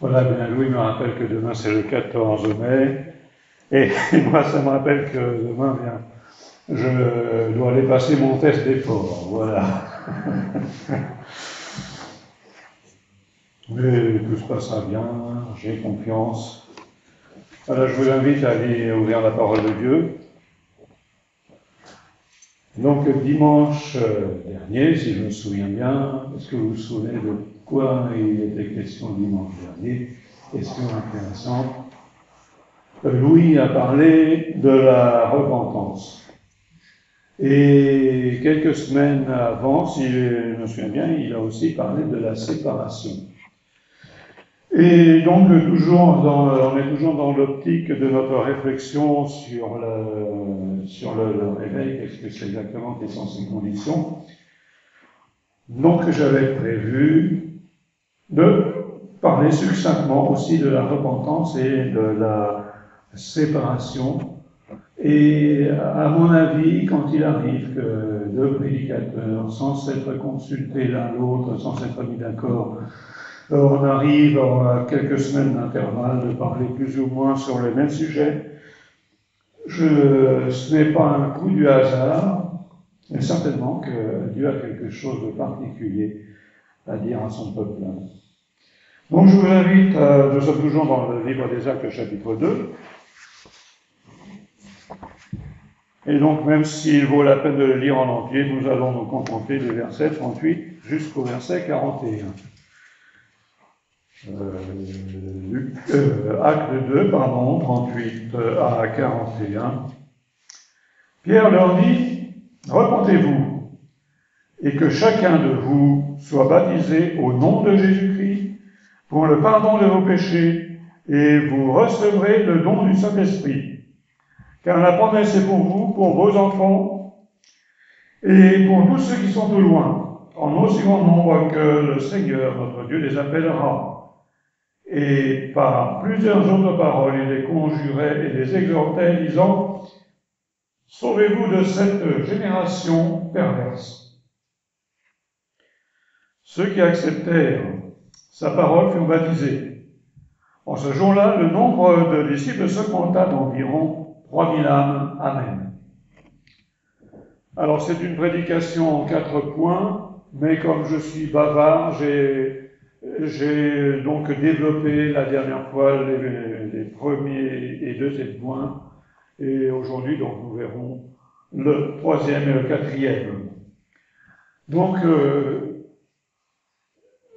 Voilà, bien Louis me rappelle que demain c'est le 14 mai, et moi ça me rappelle que demain, bien, je dois aller passer mon test d'effort, voilà. Mais tout se passera bien, j'ai confiance. Voilà, je vous invite à aller ouvrir la parole de Dieu. Donc dimanche dernier, si je me souviens bien, est-ce que vous vous souvenez de quoi il était question dimanche dernier? Question intéressante. Louis a parlé de la repentance. Et quelques semaines avant, si je me souviens bien, il a aussi parlé de la séparation. Et donc, on est toujours dans l'optique de notre réflexion sur le réveil, qu'est-ce que c'est exactement, quelles sont ses conditions. Donc, j'avais prévu de parler succinctement aussi de la repentance et de la séparation. Et à mon avis, quand il arrive que deux prédicateurs, sans s'être consultés l'un l'autre, sans s'être mis d'accord, on arrive à quelques semaines d'intervalle de parler plus ou moins sur le même sujet, ce n'est pas un coup du hasard, mais certainement que Dieu a quelque chose de particulier à dire à son peuple. Donc je vous invite, nous sommes toujours dans le livre des Actes, chapitre 2, et donc même s'il vaut la peine de le lire en entier, nous allons nous contenter des versets 38 jusqu'au verset 41. Acte 2, 38 à 41. Pierre leur dit, repentez-vous, et que chacun de vous soit baptisé au nom de Jésus-Christ pour le pardon de vos péchés, et vous recevrez le don du Saint-Esprit. Car la promesse est pour vous, pour vos enfants, et pour tous ceux qui sont au loin, en aussi grand nombre que le Seigneur, notre Dieu, les appellera. Et par plusieurs autres paroles, il les conjurait et les exhortait, disant, sauvez-vous de cette génération perverse. Ceux qui acceptèrent sa parole furent baptisés. En ce jour-là, le nombre de disciples se compta d'environ 3000 âmes. Amen. Alors, c'est une prédication en 4 points, mais comme je suis bavard, j'ai donc développé la dernière fois les premiers et deuxième points, et aujourd'hui, donc, nous verrons le troisième et le quatrième. Donc,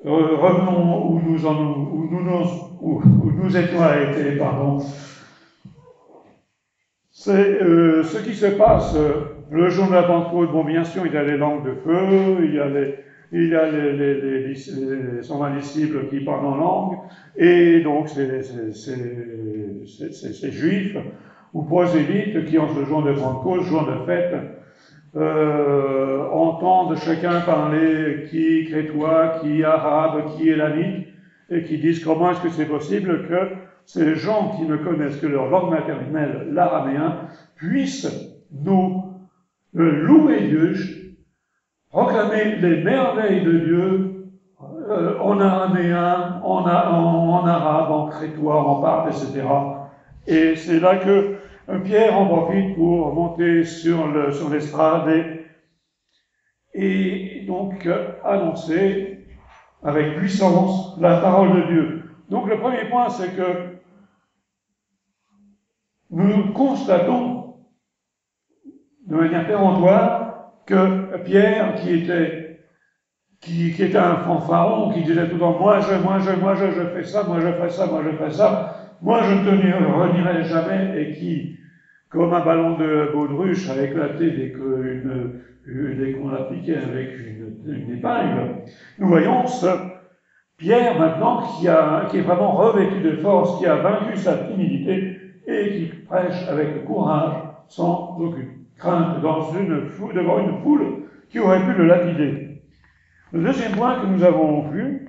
revenons où nous étions arrêtés, pardon. C'est ce qui se passe le jour de la Pentecôte. Bon, bien sûr, il y a les langues de feu, il y a les 120 disciples qui parlent en langue, et donc ces juifs ou prosélytes qui, en ce jour de Pentecôte, jour de fête, entendent chacun parler qui crétois, qui arabe, qui élamite, et qui disent comment est-ce que c'est possible que ces gens qui ne connaissent que leur langue maternelle, l'araméen, puissent nous louer Dieu, proclamer les merveilles de Dieu en araméen, en arabe, en crétois, en parthe, etc. Et c'est là que Pierre en profite pour monter sur l'estrade et donc annoncer avec puissance la parole de Dieu. Donc le premier point, c'est que nous constatons de manière péremptoire que Pierre, qui était un fanfaron, qui disait tout le temps, moi je fais ça, moi je fais ça, moi je fais ça, moi je ne te renierai jamais, et qui, comme un ballon de baudruche, a éclaté dès qu'on l'a piqué avec une épingle. Nous voyons ce Pierre maintenant qui est vraiment revêtu de force, qui a vaincu sa timidité et qui prêche avec courage, sans aucune crainte, devant une foule qui aurait pu le lapider. Le deuxième point que nous avons vu,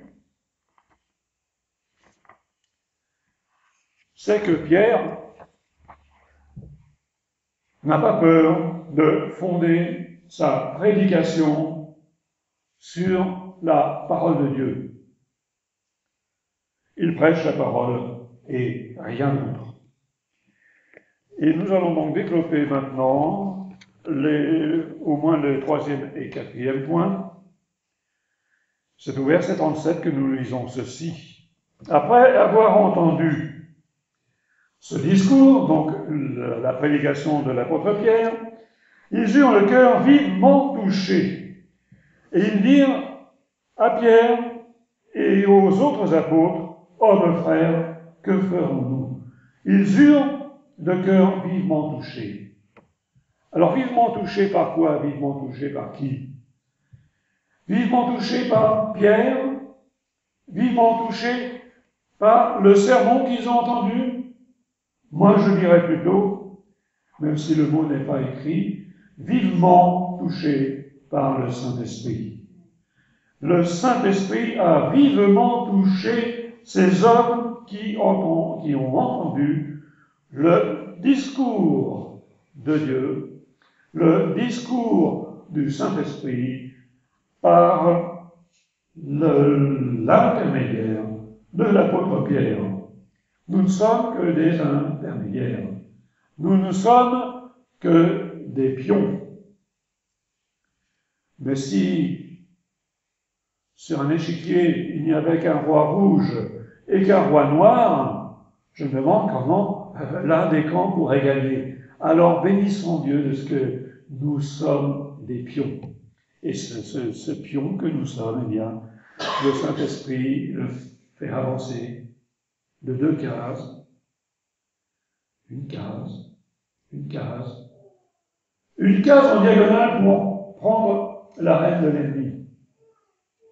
c'est que Pierre n'a pas peur de fonder sa prédication sur la parole de Dieu. il prêche la parole et rien d'autre. Et nous allons donc développer maintenant au moins le troisième et quatrième point. C'est au verset 37 que nous lisons ceci. Après avoir entendu ce discours, donc la prédication de l'apôtre Pierre, ils eurent le cœur vivement touché. Et ils dirent à Pierre et aux autres apôtres, « Hommes frères, que ferons-nous » Ils eurent le cœur vivement touché. Alors, vivement touché par quoi? Vivement touché par qui? Vivement touché par Pierre? Vivement touché par le sermon qu'ils ont entendu? Moi, je dirais plutôt, même si le mot n'est pas écrit, vivement touché par le Saint-Esprit. Le Saint-Esprit a vivement touché ces hommes qui ont entendu le discours de Dieu, le discours du Saint-Esprit par l'intermédiaire de l'apôtre Pierre. Nous ne sommes que des intermédiaires. Nous ne sommes que des pions. Mais si sur un échiquier il n'y avait qu'un roi rouge et qu'un roi noir, je me demande comment l'un des camps pourrait gagner. Alors bénissons Dieu de ce que nous sommes des pions. Et ce pion que nous sommes, eh bien, le Saint-Esprit le fait avancer de 2 cases, une case en diagonale pour prendre l'arête de l'ennemi.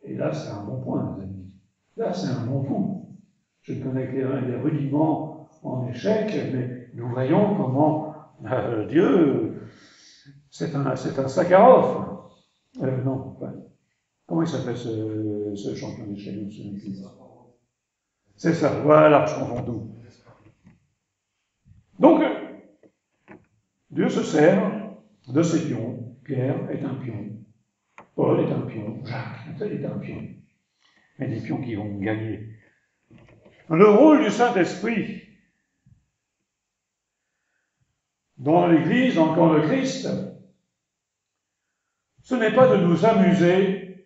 Et là, c'est un bon point, les amis. Là, c'est un bon coup. Je ne connais que les rudiments en échec, mais nous voyons comment Dieu, c'est un Sakharov. Non, enfin, comment il s'appelle ce champion d'échec? C'est ça, voilà, je confonds tout. Donc, Dieu se sert de ces pions. Pierre est un pion. Paul est un pion. Jacques est un pion. Mais des pions qui vont gagner. Le rôle du Saint-Esprit dans l'Église, dans le camp de Christ, ce n'est pas de nous amuser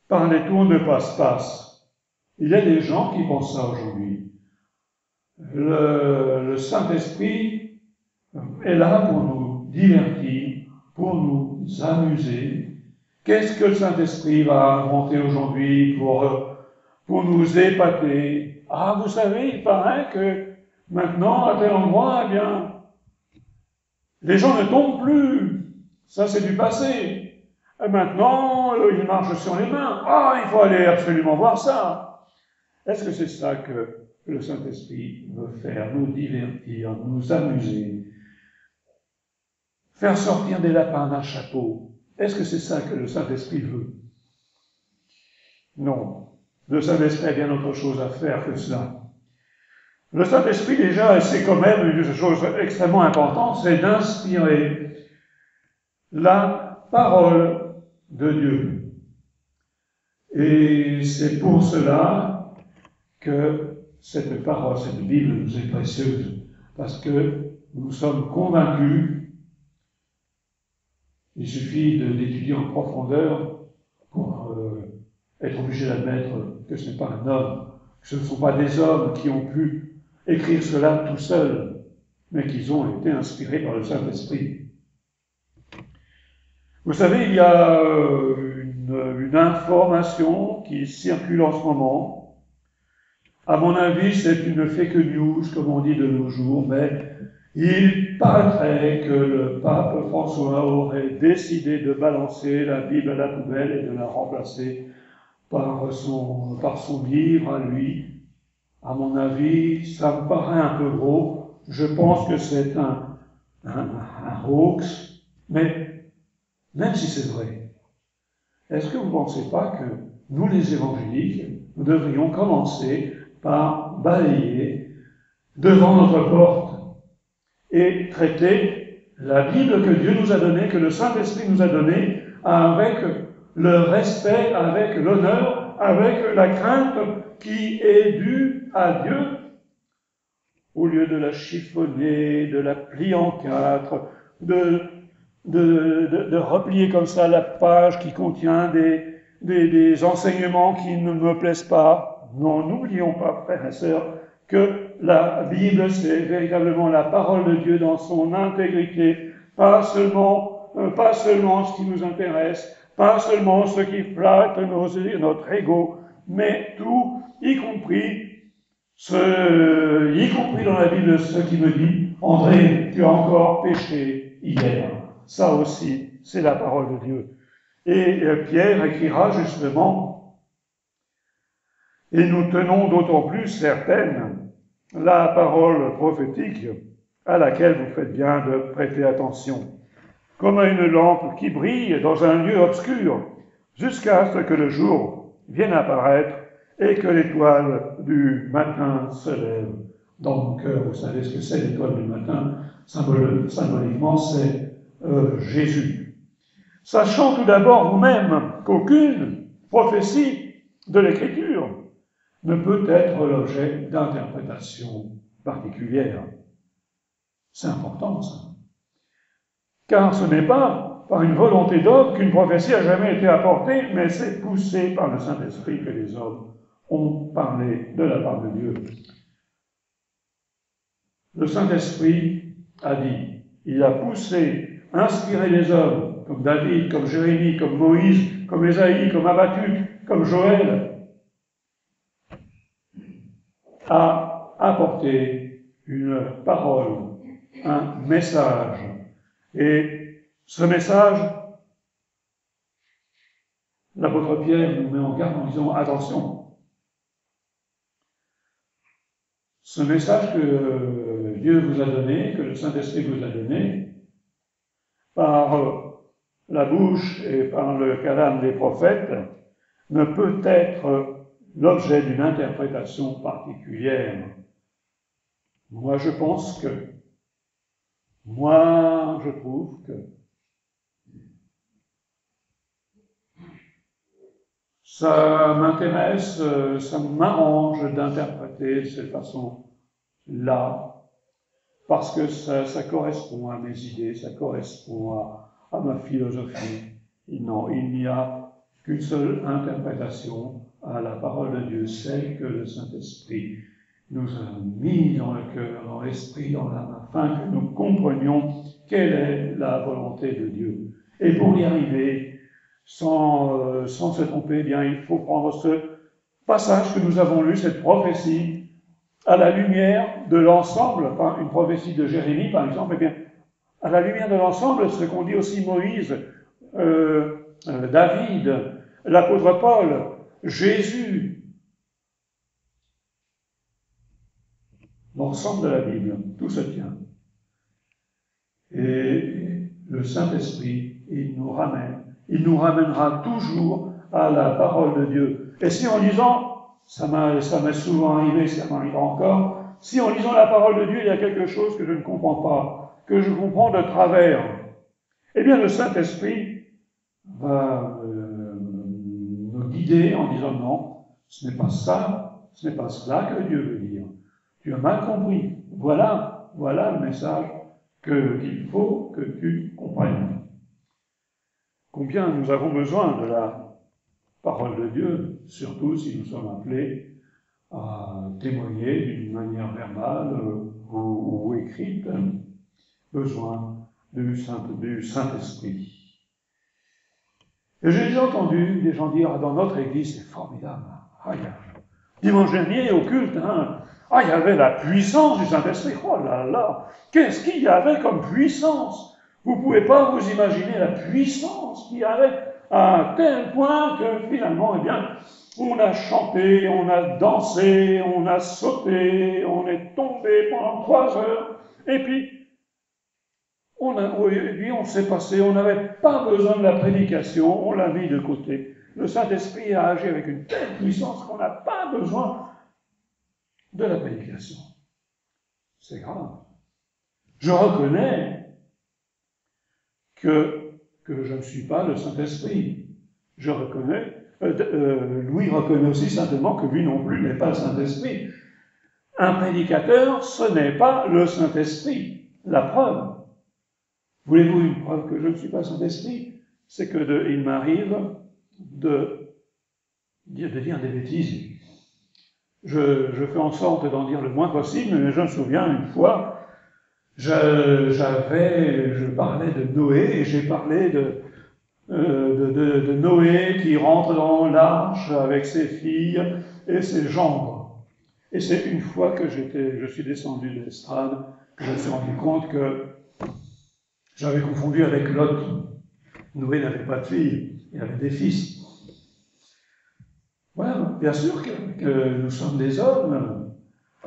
par les tours de passe-passe. Il y a des gens qui pensent ça aujourd'hui. Le Saint-Esprit est là pour nous divertir, pour nous amuser. Qu'est-ce que le Saint-Esprit va inventer aujourd'hui pour nous épater? Ah, vous savez, il paraît que maintenant, à tel endroit, eh bien, les gens ne tombent plus. Ça, c'est du passé. Et maintenant, ils marchent sur les mains. Ah, il faut aller absolument voir ça. Est-ce que c'est ça que le Saint-Esprit veut faire? Nous divertir, nous amuser, faire sortir des lapins d'un chapeau. Est-ce que c'est ça que le Saint-Esprit veut? Non. Le Saint-Esprit a bien autre chose à faire que cela. Le Saint-Esprit, déjà, c'est quand même une chose extrêmement importante, c'est d'inspirer la parole de Dieu. Et c'est pour cela que cette parole, cette Bible nous est précieuse, parce que nous sommes convaincus. Il suffit d'étudier en profondeur pour être obligé d'admettre que ce n'est pas un homme, que ce ne sont pas des hommes qui ont pu écrire cela tout seuls, mais qu'ils ont été inspirés par le Saint-Esprit. Vous savez, il y a une information qui circule en ce moment. À mon avis, c'est une fake news, comme on dit de nos jours, mais il paraîtrait que le pape François aurait décidé de balancer la Bible à la poubelle et de la remplacer par son livre à lui. À mon avis, ça me paraît un peu gros. Je pense que c'est un hoax. Mais même si c'est vrai, est-ce que vous ne pensez pas que nous, les évangéliques, nous devrions commencer par balayer devant notre porte et traiter la Bible que Dieu nous a donnée, que le Saint-Esprit nous a donnée, avec le respect, avec l'honneur avec la crainte qui est due à Dieu, au lieu de la chiffonner, de la plier en quatre, de replier comme ça la page qui contient des enseignements qui ne me plaisent pas. Non, n'oublions pas, frères et sœurs, que la Bible, c'est véritablement la parole de Dieu dans son intégrité, pas seulement ce qui nous intéresse, pas seulement ce qui flatte notre ego, mais tout, y compris dans la Bible, ce qui me dit, André, tu as encore péché hier. Ça aussi, c'est la parole de Dieu. Et Pierre écrira justement, et nous tenons d'autant plus certaine la parole prophétique à laquelle vous faites bien de prêter attention, comme à une lampe qui brille dans un lieu obscur, jusqu'à ce que le jour vienne apparaître et que l'étoile du matin se lève dans mon cœur. Vous savez ce que c'est l'étoile du matin? Symboliquement, c'est Jésus. Sachant tout d'abord vous-même qu'aucune prophétie de l'Écriture ne peut être l'objet d'interprétation particulière. C'est important, ça. Car ce n'est pas par une volonté d'homme qu'une prophétie a jamais été apportée, mais c'est poussé par le Saint-Esprit que les hommes ont parlé de la part de Dieu. Le Saint-Esprit a dit, il a poussé, inspiré les hommes, comme David, comme Jérémie, comme Moïse, comme Ésaïe, comme Habacuc, comme Joël, à apporter une parole, un message. Et ce message, l'apôtre Pierre nous met en garde en disant, attention, ce message que Dieu vous a donné, que le Saint-Esprit vous a donné, par la bouche et par le calame des prophètes, ne peut être l'objet d'une interprétation particulière. Moi, je trouve que ça m'intéresse, ça m'arrange d'interpréter de cette façon-là, parce que ça correspond à mes idées, ça correspond à ma philosophie. Non, il n'y a qu'une seule interprétation à la parole de Dieu, celle que le Saint-Esprit nous a mis dans le cœur, dans l'esprit, dans l'âme, afin que nous comprenions quelle est la volonté de Dieu. Et pour y arriver, sans se tromper, eh bien, il faut prendre ce passage que nous avons lu, cette prophétie, à la lumière de l'ensemble, enfin, une prophétie de Jérémie, par exemple, eh bien, à la lumière de l'ensemble, ce qu'on dit aussi Moïse, David, l'apôtre Paul, Jésus, l'ensemble de la Bible, tout se tient. Et le Saint-Esprit, il nous ramènera toujours à la parole de Dieu. Et si en lisant, ça m'est souvent arrivé, ça m'arrive encore, si en lisant la parole de Dieu, il y a quelque chose que je ne comprends pas, que je comprends de travers, eh bien le Saint-Esprit va me guider en disant non, ce n'est pas ça, ce n'est pas cela que Dieu veut dire. Tu as mal compris. Voilà le message qu'il faut que tu comprennes. Combien nous avons besoin de la parole de Dieu, surtout si nous sommes appelés à témoigner d'une manière verbale ou écrite, besoin du Saint-Esprit. Et j'ai déjà entendu des gens dire, dans notre église, c'est formidable. Dimanche dernier, au culte, il y avait la puissance du Saint-Esprit. Oh là là, qu'est-ce qu'il y avait comme puissance? Vous ne pouvez pas vous imaginer la puissance qu'il y avait à un tel point que finalement, eh bien, on a chanté, on a dansé, on a sauté, on est tombé pendant 3 heures, et puis on s'est passé, on n'avait pas besoin de la prédication, on l'a mis de côté. Le Saint-Esprit a agi avec une telle puissance qu'on n'a pas besoin de la prédication. C'est grave. Je reconnais que je ne suis pas le Saint-Esprit. Je reconnais Louis reconnaît aussi simplement que lui non plus n'est pas le Saint-Esprit. Un prédicateur, ce n'est pas le Saint-Esprit. La preuve. Voulez-vous une preuve que je ne suis pas le Saint-Esprit? C'est que il m'arrive de dire des bêtises. Je fais en sorte d'en dire le moins possible, mais je me souviens une fois, je parlais de Noé et j'ai parlé de Noé qui rentre dans l'arche avec ses filles et ses gendres. Et c'est une fois que je suis descendu de l'estrade que je me suis rendu compte que j'avais confondu avec Lot. Noé n'avait pas de filles, il avait des fils. Voilà, bien sûr que nous sommes des hommes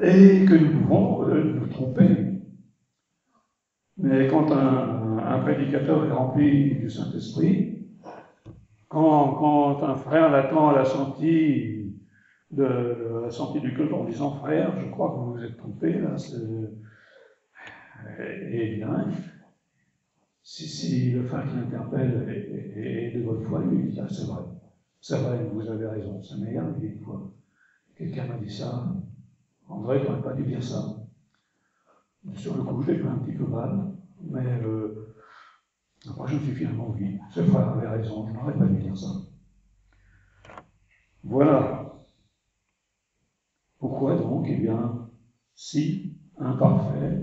et que nous pouvons nous tromper. Mais quand un prédicateur est rempli du Saint-Esprit, quand un frère l'attend à la sortie du culte en disant « Frère, je crois que vous vous êtes trompé, là, eh bien, si le frère qui l'interpelle est de bonne foi, lui dit « Ah, c'est vrai, vous avez raison, ça m'est arrivé une fois. Quelqu'un m'a dit ça, André, tu n'aurais pas dû dire ça. » Sur le coup, je l'ai pris un petit peu mal, mais après je me suis finalement dit, ce frère avait raison, je n'aurais pas dû dire ça. Voilà. Pourquoi donc, eh bien, si imparfait,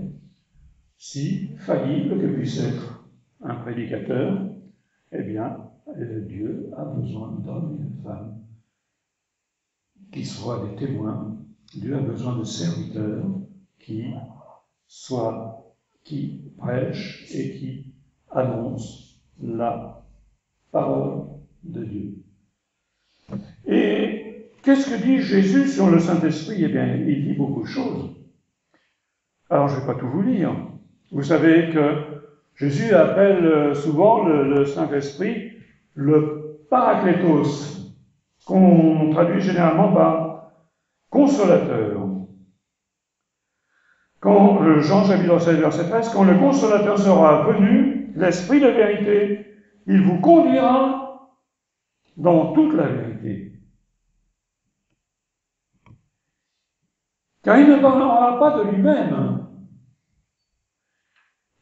si faillible que puisse être un prédicateur, eh bien, Dieu a besoin d'hommes et de femmes qui soient des témoins. Dieu a besoin de serviteurs qui prêchent et qui annoncent la parole de Dieu. Et qu'est-ce que dit Jésus sur le Saint-Esprit? Eh bien, il dit beaucoup de choses. Alors, je ne vais pas tout vous lire. Vous savez que Jésus appelle souvent le Saint-Esprit le Paraklétos, qu'on traduit généralement par consolateur. Quand Jean chapitre 16, verset 13, quand le consolateur sera venu, l'Esprit de vérité, il vous conduira dans toute la vérité. Car il ne parlera pas de lui-même,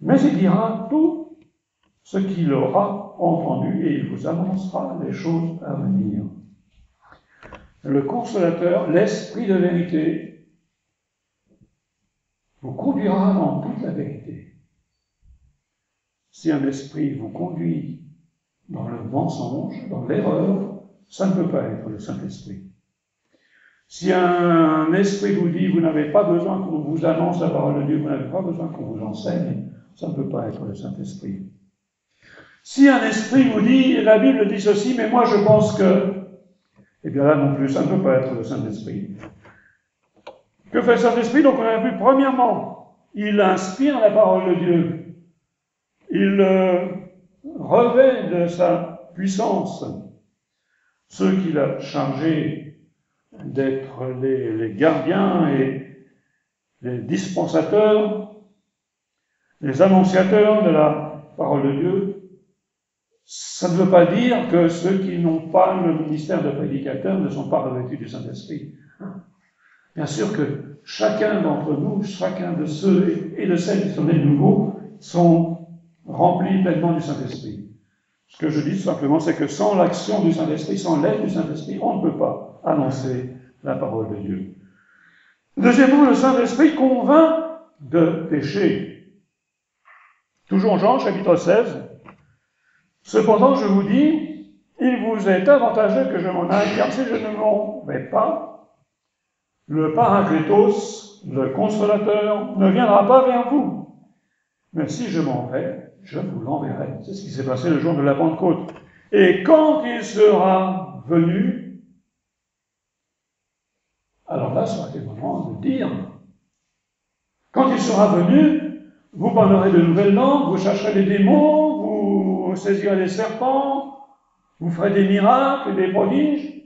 mais il dira tout ce qu'il aura entendu et il vous annoncera les choses à venir. Le consolateur, l'Esprit de vérité, vous conduira dans toute la vérité. Si un esprit vous conduit dans le mensonge, dans l'erreur, ça ne peut pas être le Saint-Esprit. Si un esprit vous dit, vous n'avez pas besoin qu'on vous annonce la parole de Dieu, vous n'avez pas besoin qu'on vous enseigne, ça ne peut pas être le Saint-Esprit. Si un esprit vous dit, la Bible dit ceci, mais moi je pense que, eh bien là non plus, ça ne peut pas être le Saint-Esprit. Que fait le Saint-Esprit? Donc on a vu, premièrement, il inspire la parole de Dieu. Il revêt de sa puissance ceux qu'il a chargés d'être les gardiens et les dispensateurs, les annonciateurs de la parole de Dieu. Ça ne veut pas dire que ceux qui n'ont pas le ministère de prédicateur ne sont pas revêtus du Saint-Esprit. Bien sûr que chacun d'entre nous, chacun de ceux et de celles qui sont nés de nouveau, sont remplis pleinement du Saint-Esprit. Ce que je dis tout simplement, c'est que sans l'action du Saint-Esprit, sans l'aide du Saint-Esprit, on ne peut pas annoncer la parole de Dieu. Deuxièmement, le Saint-Esprit convainc de péché. Toujours Jean, chapitre 16. Cependant, je vous dis, il vous est avantageux que je m'en aille, car si je ne m'en vais pas, le Paraklétos, le Consolateur, ne viendra pas vers vous. Mais si je m'en vais, je vous l'enverrai. C'est ce qui s'est passé le jour de la Pentecôte. Et quand il sera venu, alors là, ça aurait été le moment de dire, quand il sera venu, vous parlerez de nouvelles langues, vous chercherez des démons, vous saisirez des serpents, vous ferez des miracles et des prodiges.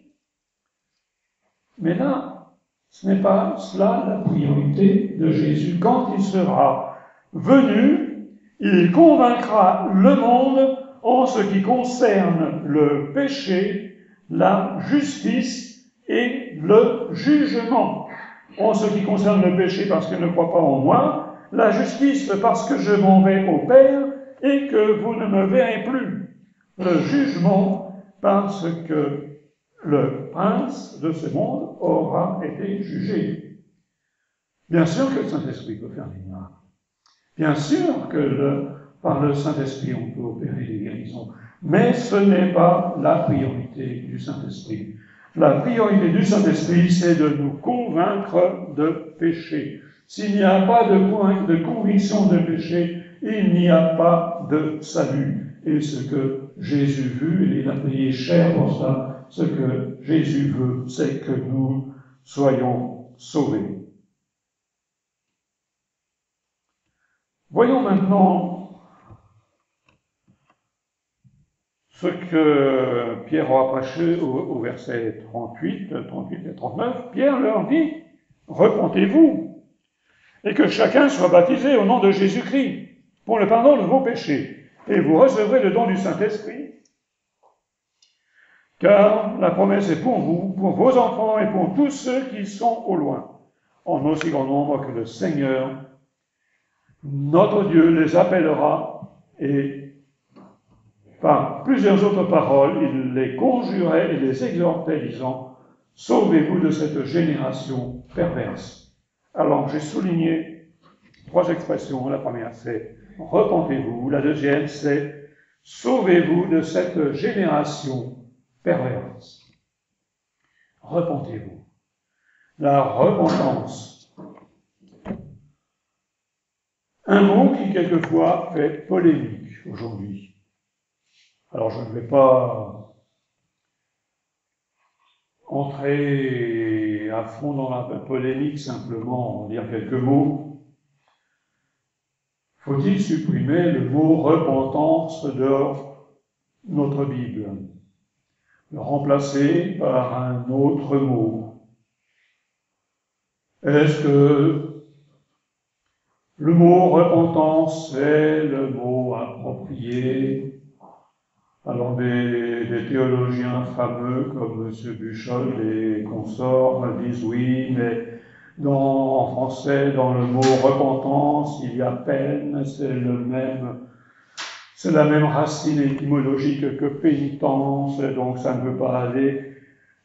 Mais là, ce n'est pas cela la priorité de Jésus. Quand il sera venu, il convaincra le monde en ce qui concerne le péché, la justice et le jugement. En ce qui concerne le péché, parce qu'il ne croit pas en moi, la justice, parce que je m'en vais au Père et que vous ne me verrez plus. Le jugement, parce que le prince de ce monde aura été jugé. Bien sûr que le Saint-Esprit peut faire des miracles. Bien sûr que par le Saint-Esprit, on peut opérer des guérisons. Mais ce n'est pas la priorité du Saint-Esprit. La priorité du Saint-Esprit, c'est de nous convaincre de péché. S'il n'y a pas de conviction de péché, il n'y a pas de salut. Et ce que Jésus veut, et il a payé cher pour ça, ce que Jésus veut, c'est que nous soyons sauvés. Voyons maintenant ce que Pierre a prêché au verset 38 et 39. Pierre leur dit, « Repentez-vous, et que chacun soit baptisé au nom de Jésus-Christ, pour le pardon de vos péchés, et vous recevrez le don du Saint-Esprit. Car la promesse est pour vous, pour vos enfants et pour tous ceux qui sont au loin, en aussi grand nombre que le Seigneur, notre Dieu, les appellera, et par plusieurs autres paroles, il les conjurait et les exhortait, disant, « Sauvez-vous de cette génération perverse. » Alors, j'ai souligné 3 expressions. La première, c'est « Repentez-vous ». La deuxième, c'est « Sauvez-vous de cette génération perverse. » Repentez-vous. La repentance. Un mot qui, quelquefois, fait polémique aujourd'hui. Alors, je ne vais pas entrer à fond dans la polémique, simplement en dire quelques mots. Faut-il supprimer le mot repentance de notre Bible, le remplacer par un autre mot? Est-ce que le mot repentance est le mot approprié? Alors des théologiens fameux comme M. Buchol et consorts disent oui, mais en français, dans le mot repentance, il y a peine, c'est la même racine étymologique que pénitence, donc ça ne veut pas aller.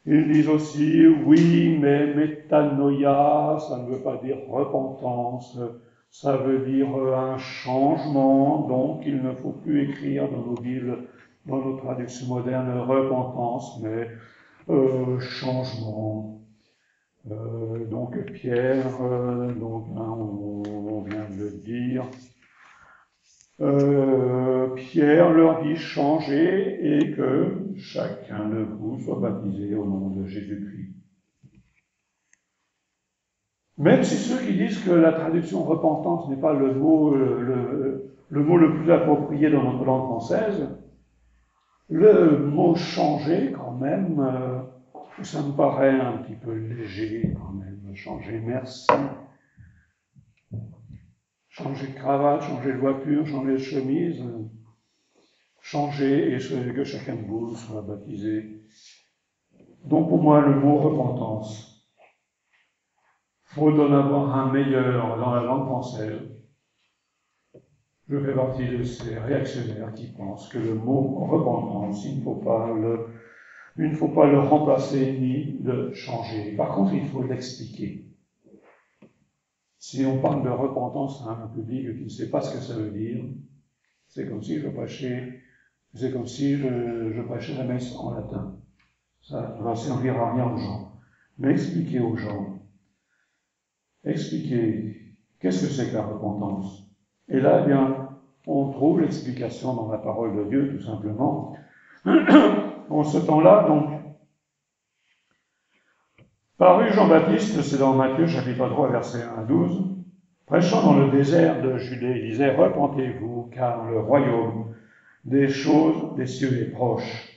Ils disent aussi oui, mais métanoïa, ça ne veut pas dire repentance, ça veut dire un changement, donc il ne faut plus écrire dans nos Bibles, dans nos traductions modernes, repentance, mais changement. Donc Pierre, on vient de le dire, Pierre leur dit changez et que chacun de vous soit baptisé au nom de Jésus-Christ. Même si ceux qui disent que la traduction repentance n'est pas le mot le plus approprié dans notre langue française, le mot changer, quand même, ça me paraît un petit peu léger, quand même. Changer, merci. Changer de cravate, changer de voiture, changer de chemise. Changer et que chacun de vous soit baptisé. Donc pour moi, le mot repentance, faut en avoir un meilleur dans la langue française. Je fais partie de ces réactionnaires qui pensent que le mot repentance, il ne faut pas le remplacer ni le changer. Par contre, il faut l'expliquer. Si on parle de repentance à un public qui ne sait pas ce que ça veut dire, c'est comme si je prêchais la messe en latin. Ça ne va servir à rien aux gens. Mais expliquer aux gens, qu'est-ce que c'est que la repentance. Et là, eh bien, on trouve l'explication dans la parole de Dieu, tout simplement. En ce temps-là, donc, parut Jean-Baptiste, c'est dans Matthieu, chapitre 3, verset 1 à 12, prêchant dans le désert de Judée, il disait, repentez-vous, car le royaume des choses des cieux est proche.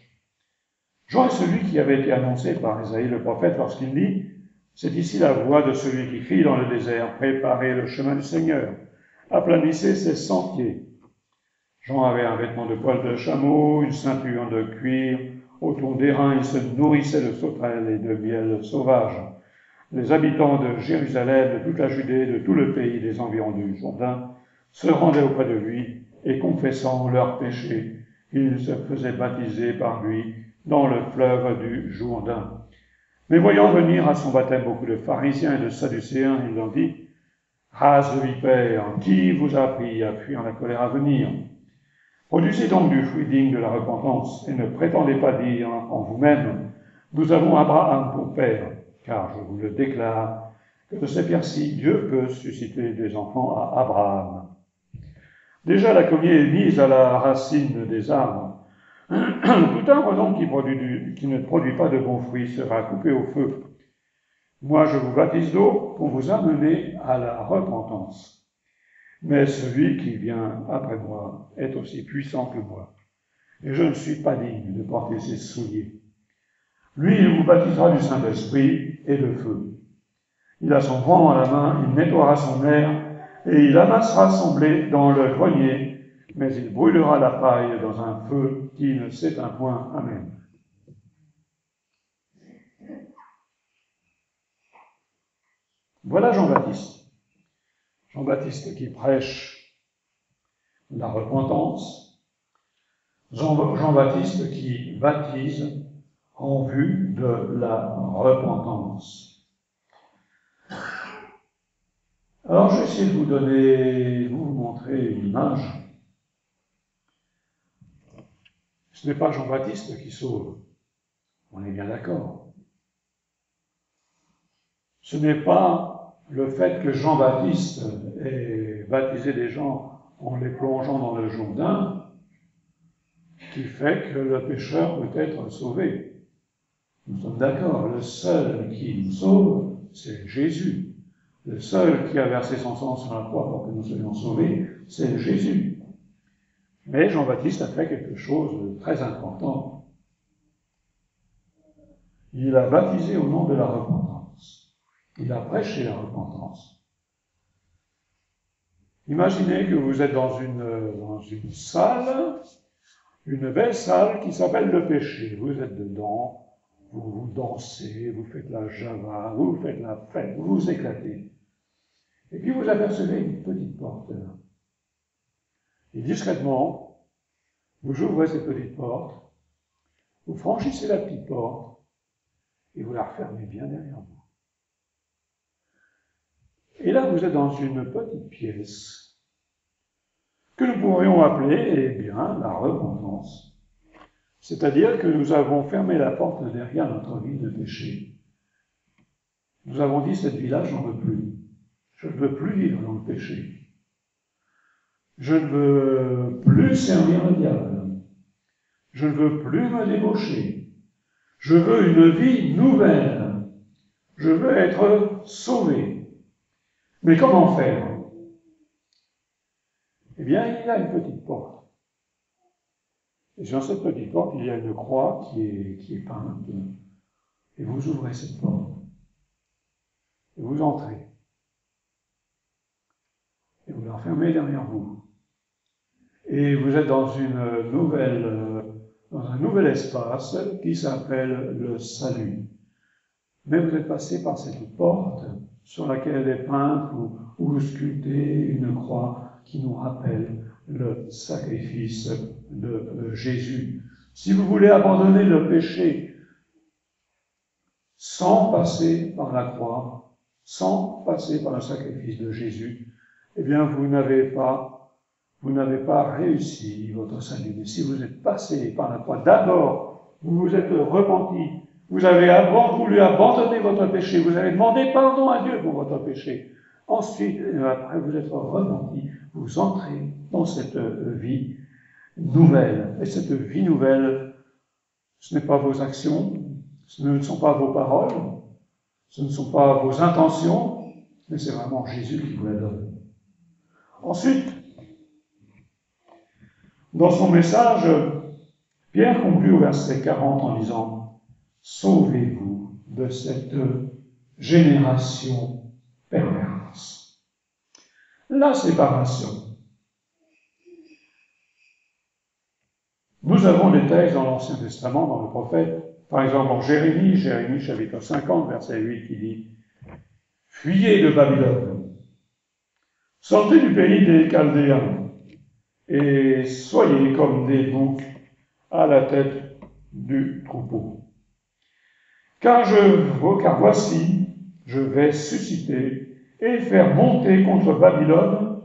Jean est celui qui avait été annoncé par Isaïe le prophète lorsqu'il dit, c'est ici la voix de celui qui crie dans le désert, préparez le chemin du Seigneur, aplanissez ses sentiers. Jean avait un vêtement de poil de chameau, une ceinture de cuir Autour d'airain, ils se nourrissaient de sauterelles et de miel sauvage. Les habitants de Jérusalem, de toute la Judée, de tout le pays des environs du Jourdain, se rendaient auprès de lui et confessant leurs péchés, ils se faisaient baptiser par lui dans le fleuve du Jourdain. Mais voyant venir à son baptême beaucoup de pharisiens et de sadducéens, il leur dit, « Race de vipères, qui vous a appris à fuir la colère à venir? Produisez donc du fruit digne de la repentance, et ne prétendez pas dire en vous-même, nous avons Abraham pour père, car je vous le déclare, que de ces pierres-ci, Dieu peut susciter des enfants à Abraham. Déjà la cognée est mise à la racine des arbres. Tout arbre donc qui ne produit pas de bons fruits sera coupé au feu. Moi je vous baptise d'eau pour vous amener à la repentance. Mais celui qui vient après moi est aussi puissant que moi, et je ne suis pas digne de porter ses souliers. Lui, il vous baptisera du Saint-Esprit et de feu. Il a son vent à la main, il nettoiera son air, et il amassera son blé dans le grenier, mais il brûlera la paille dans un feu qui ne s'éteint point. Amen. Voilà Jean-Baptiste. Jean-Baptiste qui prêche la repentance. Jean-Baptiste qui baptise en vue de la repentance. Alors, je vais essayer de vous montrer une image. Ce n'est pas Jean-Baptiste qui sauve, on est bien d'accord. Ce n'est pas le fait que Jean-Baptiste ait baptisé des gens en les plongeant dans le Jourdain qui fait que le pécheur peut être sauvé. Nous sommes d'accord, le seul qui nous sauve, c'est Jésus. Le seul qui a versé son sang sur la croix pour que nous soyons sauvés, c'est Jésus. Mais Jean-Baptiste a fait quelque chose de très important. Il a baptisé au nom de la repentance. Il a prêché la repentance. Imaginez que vous êtes dans une salle, une belle salle qui s'appelle le péché. Vous êtes dedans, vous dansez, vous faites la java, vous faites la fête, vous vous éclatez. Et puis vous apercevez une petite porte là. Et discrètement, vous ouvrez cette petite porte, vous franchissez la petite porte, et vous la refermez bien derrière vous. Et là, vous êtes dans une petite pièce que nous pourrions appeler, eh bien, la repentance. C'est-à-dire que nous avons fermé la porte derrière notre vie de péché. Nous avons dit, cette vie-là, j'en veux plus. Je ne veux plus vivre dans le péché. Je ne veux plus servir le diable. Je ne veux plus me débaucher. Je veux une vie nouvelle. Je veux être sauvé. Mais comment faire? Eh bien, il y a une petite porte. Et sur cette petite porte, il y a une croix qui est peinte. Et vous ouvrez cette porte. Et vous entrez. Et vous la fermez derrière vous. Et vous êtes dans un nouvel espace qui s'appelle le salut. Mais vous êtes passé par cette porte sur laquelle est peinte ou sculptée une croix qui nous rappelle le sacrifice de Jésus. Si vous voulez abandonner le péché sans passer par la croix, sans passer par le sacrifice de Jésus, eh bien vous n'avez pas réussi votre salut. Mais si vous êtes passé par la croix, d'abord, vous vous êtes repenti, vous avez voulu abandonner votre péché, vous avez demandé pardon à Dieu pour votre péché. Ensuite, après vous êtes repenti, vous entrez dans cette vie nouvelle. Et cette vie nouvelle, ce n'est pas vos actions, ce ne sont pas vos paroles, ce ne sont pas vos intentions, mais c'est vraiment Jésus qui vous la donne. Ensuite, dans son message, Pierre conclut au verset 40 en disant « Sauvez-vous de cette génération perverse. » La séparation. Nous avons des textes dans l'Ancien Testament, dans le prophète, par exemple en Jérémie chapitre 50, verset 8, qui dit « Fuyez de Babylone, sortez du pays des Chaldéens, et soyez comme des boucs à la tête du troupeau. Car voici, je vais susciter et faire monter contre Babylone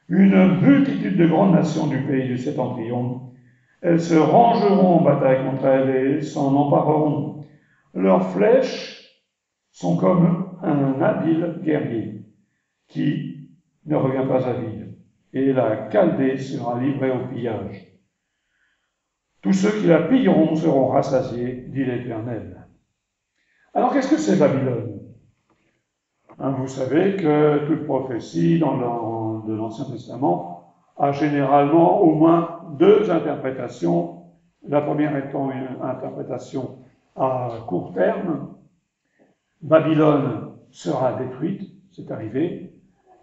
une multitude de grandes nations du pays de Septentrion. Elles se rangeront en bataille contre elle et s'en empareront. Leurs flèches sont comme un habile guerrier qui ne revient pas à vide. Et la Chaldée sera livrée au pillage. Tous ceux qui la pilleront seront rassasiés, dit l'Éternel. » Alors qu'est-ce que c'est Babylone? Vous savez que toute prophétie de l'Ancien Testament a généralement au moins deux interprétations. La première étant une interprétation à court terme. Babylone sera détruite, c'est arrivé,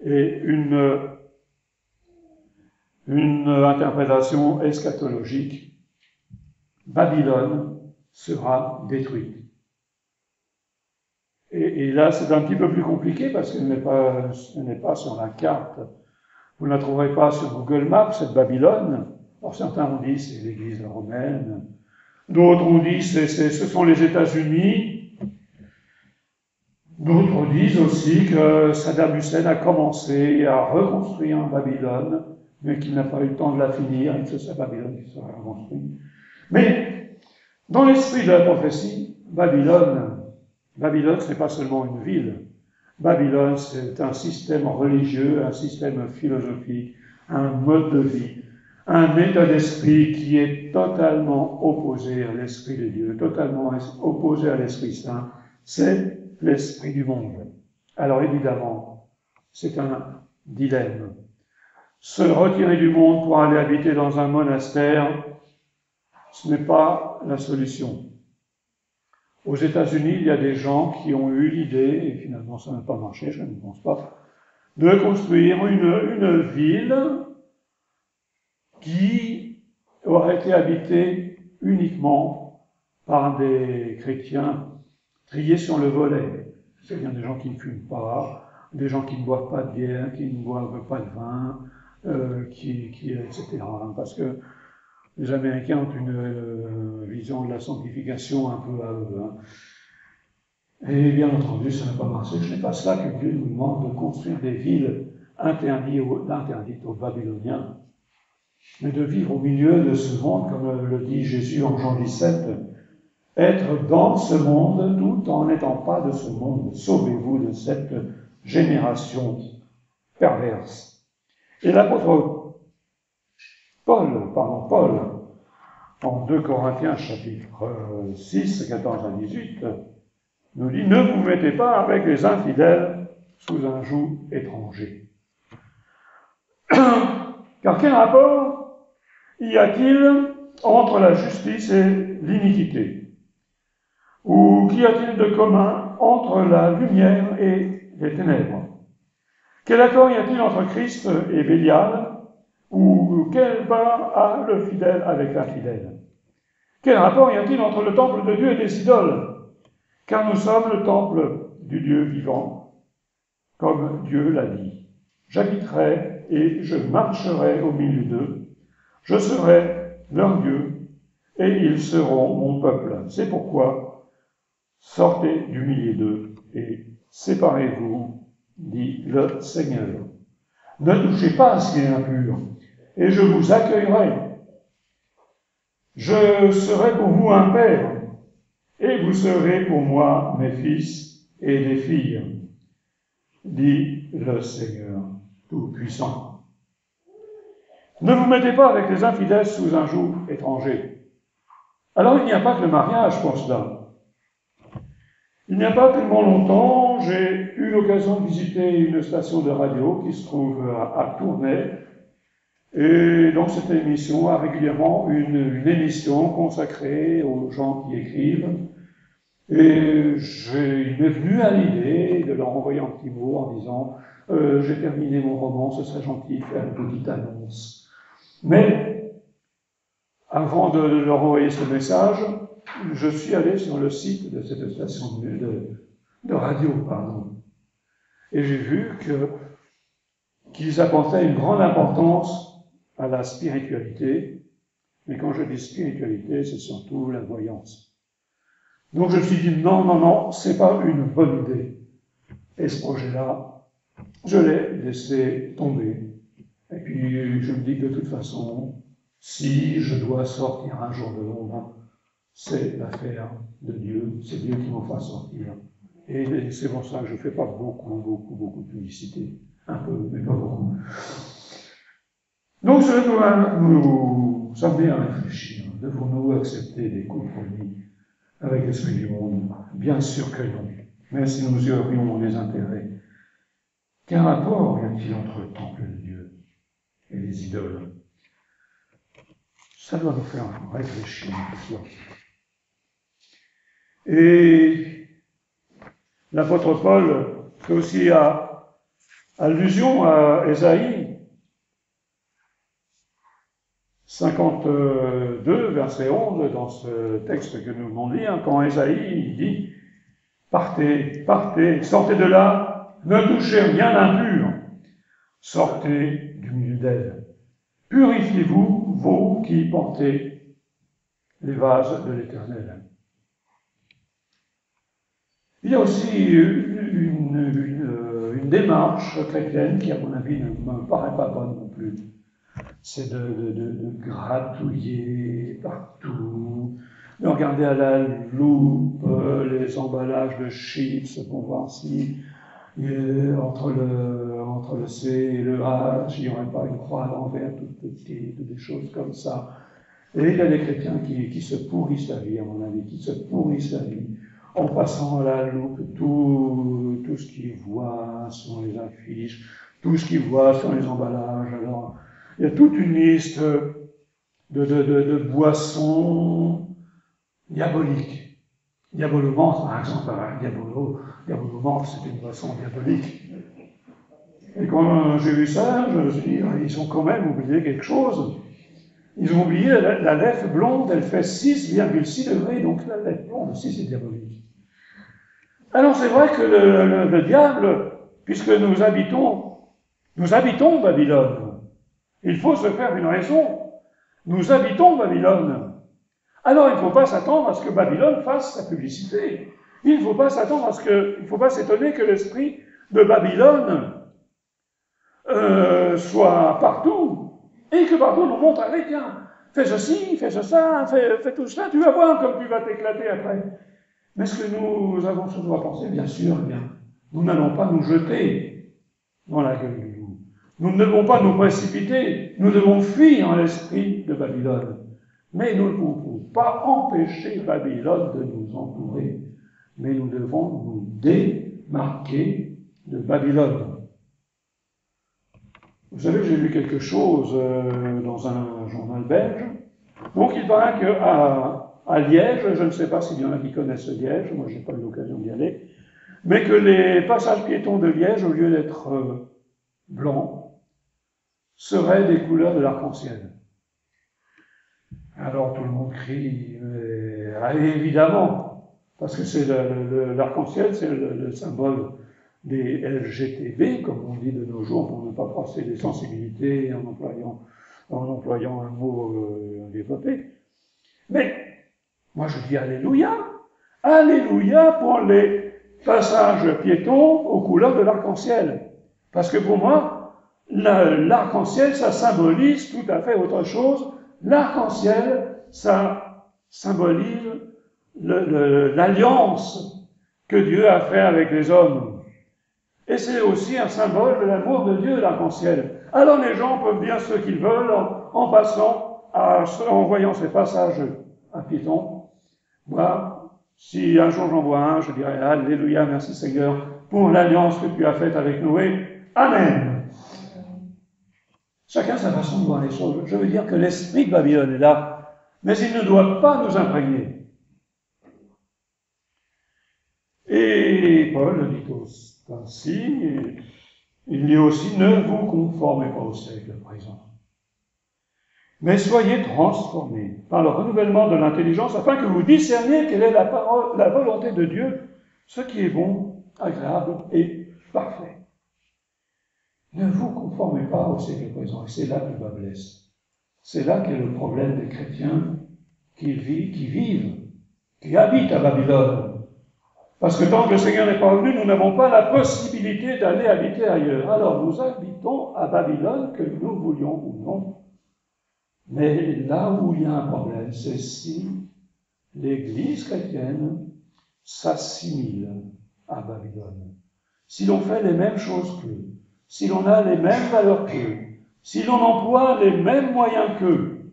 et une interprétation eschatologique. Babylone sera détruite. Et là, c'est un petit peu plus compliqué parce qu'elle n'est pas sur la carte. Vous ne la trouverez pas sur Google Maps, cette Babylone. Alors certains ont dit c'est l'Église romaine. D'autres ont dit ce sont les États-Unis. D'autres disent aussi que Saddam Hussein a commencé à reconstruire Babylone, mais qu'il n'a pas eu le temps de la finir, et que c'est Babylone qui sera reconstruite. Mais, dans l'esprit de la prophétie, Babylone, ce n'est pas seulement une ville. Babylone, c'est un système religieux, un système philosophique, un mode de vie, un état d'esprit qui est totalement opposé à l'esprit de Dieu, totalement opposé à l'Esprit Saint. C'est l'esprit du monde. Alors évidemment, c'est un dilemme. Se retirer du monde pour aller habiter dans un monastère, ce n'est pas la solution. Aux États-Unis, il y a des gens qui ont eu l'idée, et finalement ça n'a pas marché, je ne pense pas, de construire une ville qui aurait été habitée uniquement par des chrétiens triés sur le volet. C'est-à-dire des gens qui ne fument pas, des gens qui ne boivent pas de bière, qui ne boivent pas de vin, etc. Parce que les Américains ont une vision de la sanctification un peu à eux. Et bien entendu, ça n'a pas marché. Ce n'est pas cela que Dieu nous demande de construire des villes interdites aux Babyloniens, mais de vivre au milieu de ce monde, comme le dit Jésus en Jean 17, être dans ce monde tout en n'étant pas de ce monde. Sauvez-vous de cette génération perverse. Et l'apôtre Paul, en 2 Corinthiens chapitre 6, 14 à 18, nous dit « Ne vous mettez pas avec les infidèles sous un joug étranger. » Car quel rapport y a-t-il entre la justice et l'iniquité? Ou qu'y a-t-il de commun entre la lumière et les ténèbres? Quel accord y a-t-il entre Christ et Bélial? Ou quelle part a le fidèle avec l'infidèle? Quel rapport y a-t-il entre le temple de Dieu et des idoles? Car nous sommes le temple du Dieu vivant, comme Dieu l'a dit. J'habiterai et je marcherai au milieu d'eux. Je serai leur Dieu et ils seront mon peuple. C'est pourquoi sortez du milieu d'eux et séparez-vous, dit le Seigneur. Ne touchez pas à ce qui est impur, et je vous accueillerai. Je serai pour vous un père, et vous serez pour moi mes fils et des filles, dit le Seigneur Tout-Puissant. Ne vous mettez pas avec les infidèles sous un joug étranger. Alors il n'y a pas que le mariage pour cela. Il n'y a pas tellement longtemps, j'ai eu l'occasion de visiter une station de radio qui se trouve à Tournai. Et dans cette émission a régulièrement une émission consacrée aux gens qui écrivent. Et il m'est venu à l'idée de leur envoyer un petit mot en disant j'ai terminé mon roman, ce serait gentil de faire une petite annonce. Mais avant de leur envoyer ce message, je suis allé sur le site de cette station de radio, et j'ai vu qu'ils apportaient une grande importance à la spiritualité, mais quand je dis spiritualité, c'est surtout la voyance. Donc je me suis dit non, c'est pas une bonne idée. Et ce projet-là, je l'ai laissé tomber. Et puis je me dis que de toute façon, si je dois sortir un jour de l'ombre, c'est l'affaire de Dieu, c'est Dieu qui m'en fera sortir. Et c'est pour ça que je ne fais pas beaucoup de publicité. Un peu, mais pas beaucoup. Donc ça doit nous amener à réfléchir. Devons-nous accepter des compromis avec l'esprit du monde? Bien sûr que non. Mais si nous y aurions des intérêts, quel rapport y a-t-il entre le temple de Dieu et les idoles? Ça doit nous faire réfléchir. Et l'apôtre Paul fait aussi allusion à Ésaïe 52, verset 11, dans ce texte que nous venons de lire, quand Ésaïe dit « Partez, sortez de là, ne touchez rien d'impur, sortez du milieu d'elle. Purifiez-vous, vous qui portez les vases de l'Éternel. » Il y a aussi une démarche chrétienne qui, à mon avis, ne me paraît pas bonne non plus. C'est de gratouiller partout, de regarder à la loupe les emballages de chips pour voir si entre le C et le H, il n'y aurait pas une croix à l'envers toute petite, des choses comme ça. Et il y a des chrétiens qui se pourrissent la vie, à mon avis, qui se pourrissent la vie, en passant à la loupe tout ce qu'ils voient sur les affiches, tout ce qu'ils voient sur les emballages. Alors, il y a toute une liste de boissons diaboliques. Diabolomante, par exemple, Diabolomante, c'était une boisson diabolique. Et quand j'ai vu ça, je me suis dit, ils ont quand même oublié quelque chose. Ils ont oublié la lèvre blonde, elle fait 6,6 degrés, donc la lèvre blonde aussi c'est diabolique. Alors c'est vrai que le diable, puisque nous habitons Babylone, il faut se faire une raison. Nous habitons Babylone. Alors il ne faut pas s'attendre à ce que Babylone fasse sa publicité. Il ne faut pas s'étonner que l'esprit de Babylone soit partout. Et que partout on nous montre, allez tiens, fais ceci, fais ça, fais tout cela, tu vas voir comme tu vas t'éclater après. Mais est-ce que nous avons ce droit à penser? Bien sûr, nous n'allons pas nous jeter dans la gueule du loup. Nous ne devons pas nous précipiter, nous devons fuir l'esprit de Babylone. Mais nous ne pouvons pas empêcher Babylone de nous entourer. Mais nous devons nous démarquer de Babylone. Vous savez, j'ai lu quelque chose dans un journal belge. Donc il paraît qu'à Liège, je ne sais pas s'il y en a qui connaissent Liège, moi je n'ai pas eu l'occasion d'y aller, mais que les passages piétons de Liège, au lieu d'être blancs, seraient des couleurs de l'arc-en-ciel. Alors tout le monde crie, évidemment, parce que c'est l'arc-en-ciel, c'est le symbole des LGTB, comme on dit de nos jours, pour ne pas passer des sensibilités en employant un mot développé. Mais moi je dis Alléluia, Alléluia pour les passages piétons aux couleurs de l'arc-en-ciel. Parce que pour moi, l'arc-en-ciel, ça symbolise tout à fait autre chose. L'arc-en-ciel, ça symbolise l'alliance que Dieu a fait avec les hommes. Et c'est aussi un symbole de l'amour de Dieu, l'arc-en-ciel. Alors les gens peuvent dire ce qu'ils veulent en voyant ces passages à piétons. Moi, si un jour j'en vois un, je dirais Alléluia, merci Seigneur, pour l'alliance que tu as faite avec Noé. Amen. Chacun sa façon de voir les choses. Je veux dire que l'esprit de Babylone est là, mais il ne doit pas nous imprégner. Et Paul dit ainsi, il dit aussi, ne vous conformez pas au siècle présent. Mais soyez transformés par le renouvellement de l'intelligence afin que vous discerniez quelle est la volonté de Dieu, ce qui est bon, agréable et parfait. Ne vous conformez pas au siècle présent. Et c'est là que le bas blesse. C'est là qu'est le problème des chrétiens qui vivent, qui habitent à Babylone. Parce que tant que le Seigneur n'est pas revenu, nous n'avons pas la possibilité d'aller habiter ailleurs. Alors nous habitons à Babylone, que nous voulions ou non. Mais là où il y a un problème, c'est si l'Église chrétienne s'assimile à Babylone. Si l'on fait les mêmes choses qu'eux, si l'on a les mêmes valeurs qu'eux, si l'on emploie les mêmes moyens qu'eux.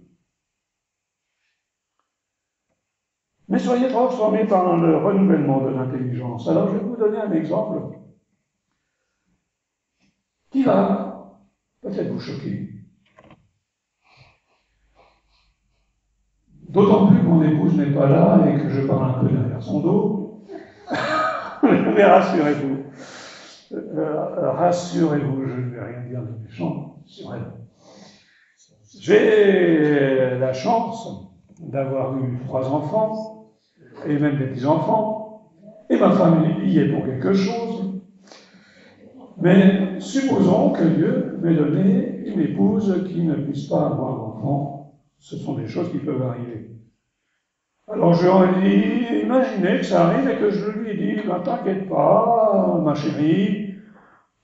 Mais soyez transformés par le renouvellement de l'intelligence. Alors je vais vous donner un exemple qui va peut-être vous choquer. D'autant plus que mon épouse n'est pas là et que je parle un peu derrière son dos. Mais rassurez-vous. Rassurez-vous, je ne vais rien dire de méchant sur elle. J'ai la chance d'avoir eu 3 enfants, et même des petits-enfants, et ma femme y est pour quelque chose. Mais supposons que Dieu m'ait donné une épouse qui ne puisse pas avoir d'enfant. Ce sont des choses qui peuvent arriver. Alors je lui ai dit, imaginez que ça arrive et que je lui ai dit, ben, t'inquiète pas, ma chérie,